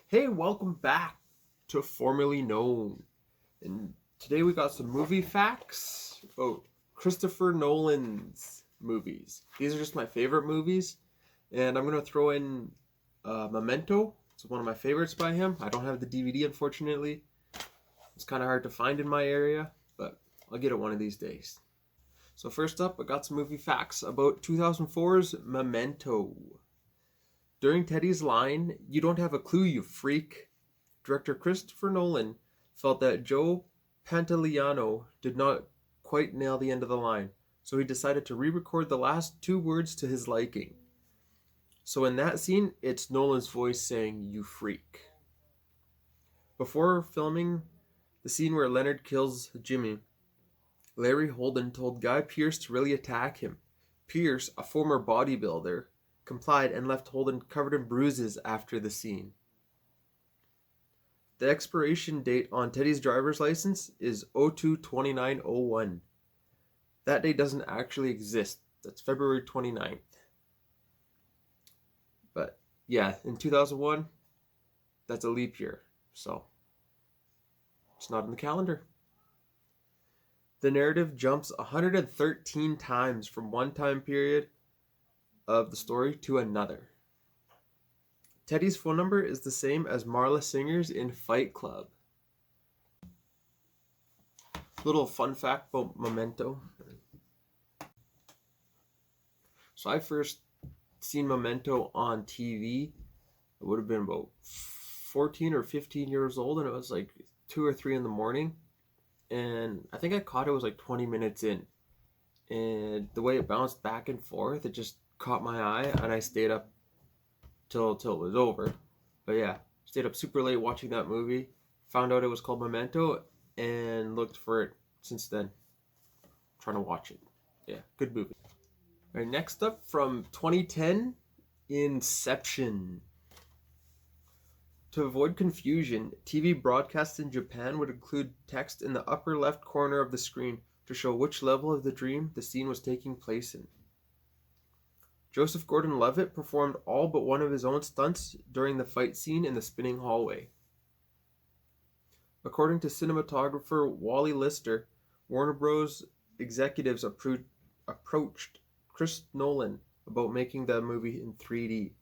Hey, welcome back to Formerly Known. And today we got some movie facts about Christopher Nolan's movies. These are just my favorite movies, and I'm going to throw in Memento. It's one of my favorites by him. I don't have the DVD, unfortunately. It's kind of hard to find in my area, but I'll get it one of these days. So first up, I got some movie facts about 2004's Memento. During Teddy's line, "You don't have a clue, you freak," director Christopher Nolan felt that Joe Pantoliano did not quite nail the end of the line, so he decided to re-record the last two words to his liking. So in that scene, it's Nolan's voice saying, "You freak." Before filming the scene where Leonard kills Jimmy, Larry Holden told Guy Pearce to really attack him. Pearce, a former bodybuilder, complied and left Holden covered in bruises after the scene. The expiration date on Teddy's driver's license is 02/29/01. That date doesn't actually exist. That's February 29th. But yeah, in 2001, that's a leap year. So it's not in the calendar. The narrative jumps 113 times from one time period of the story to another. Teddy's phone number is the same as Marla Singer's in Fight Club. Little fun fact about Memento. So I first seen Memento on TV. I would have been about 14 or 15 years old, and it was like 2 or 3 in the morning. And I think I caught it was like 20 minutes in. And the way it bounced back and forth, it just caught my eye, and I stayed up till it was over. But yeah, stayed up super late watching that movie. Found out it was called Memento, and looked for it since then. Trying to watch it. Yeah, good movie. All right, next up from 2010, Inception. To avoid confusion, TV broadcasts in Japan would include text in the upper left corner of the screen to show which level of the dream the scene was taking place in. Joseph Gordon-Levitt performed all but one of his own stunts during the fight scene in the spinning hallway. According to cinematographer Wally Lister, Warner Bros. Executives approached Chris Nolan about making the movie in 3D.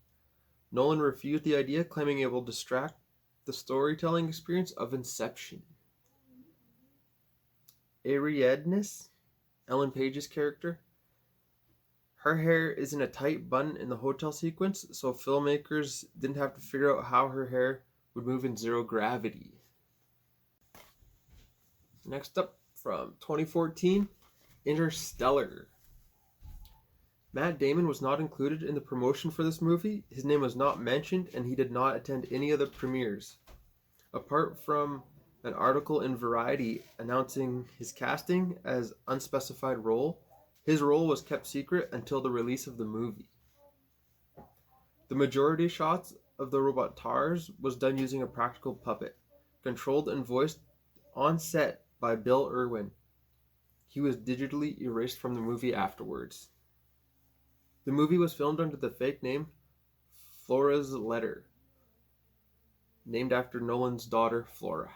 Nolan refused the idea, claiming it will distract the storytelling experience of Inception. Ariadne, Ellen Page's character, her hair is in a tight bun in the hotel sequence, so filmmakers didn't have to figure out how her hair would move in zero gravity. Next up, from 2014, Interstellar. Matt Damon was not included in the promotion for this movie. His name was not mentioned, and he did not attend any of the premieres. Apart from an article in Variety announcing his casting as unspecified role, his role was kept secret until the release of the movie. The majority shots of the robot TARS was done using a practical puppet, controlled and voiced on set by Bill Irwin. He was digitally erased from the movie afterwards. The movie was filmed under the fake name Flora's Letter, named after Nolan's daughter Flora.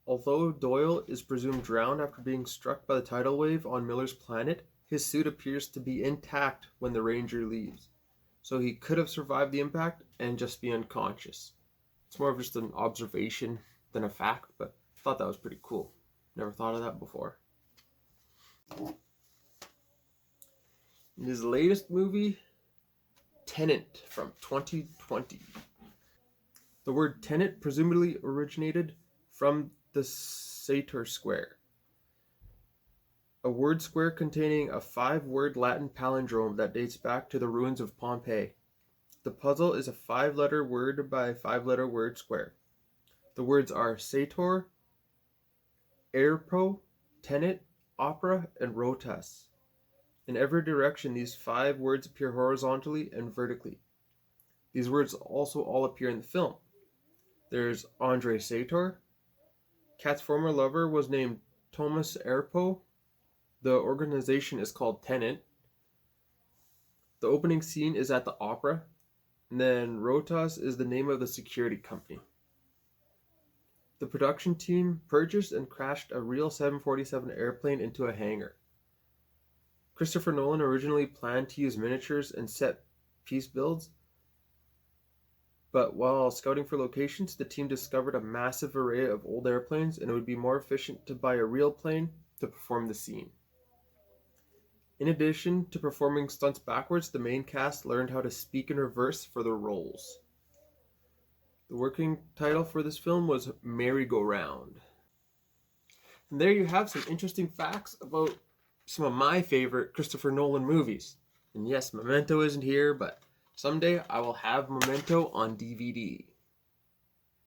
Although Doyle is presumed drowned after being struck by the tidal wave on Miller's planet, his suit appears to be intact when the Ranger leaves, so he could have survived the impact and just be unconscious. It's more of just an observation than a fact, but I thought that was pretty cool. Never thought of that before. In his latest movie, Tenet from 2020. The word Tenet presumably originated from the Sator Square, a word square containing a 5-word Latin palindrome that dates back to the ruins of Pompeii. The puzzle is a 5-letter word by 5-letter word square. The words are Sator, Airpo, Tenet, Opera, and Rotas. In every direction, these 5 words appear horizontally and vertically. These words also all appear in the film. There's Andre Sator. Kat's former lover was named Thomas Airpo. The organization is called Tenet. The opening scene is at the opera. And then Rotas is the name of the security company. The production team purchased and crashed a real 747 airplane into a hangar. Christopher Nolan originally planned to use miniatures and set piece builds, but while scouting for locations, the team discovered a massive array of old airplanes, and it would be more efficient to buy a real plane to perform the scene. In addition to performing stunts backwards, the main cast learned how to speak in reverse for their roles. The working title for this film was Merry-Go-Round. And there you have some interesting facts about some of my favorite Christopher Nolan movies. And yes, Memento isn't here, but someday I will have Memento on DVD.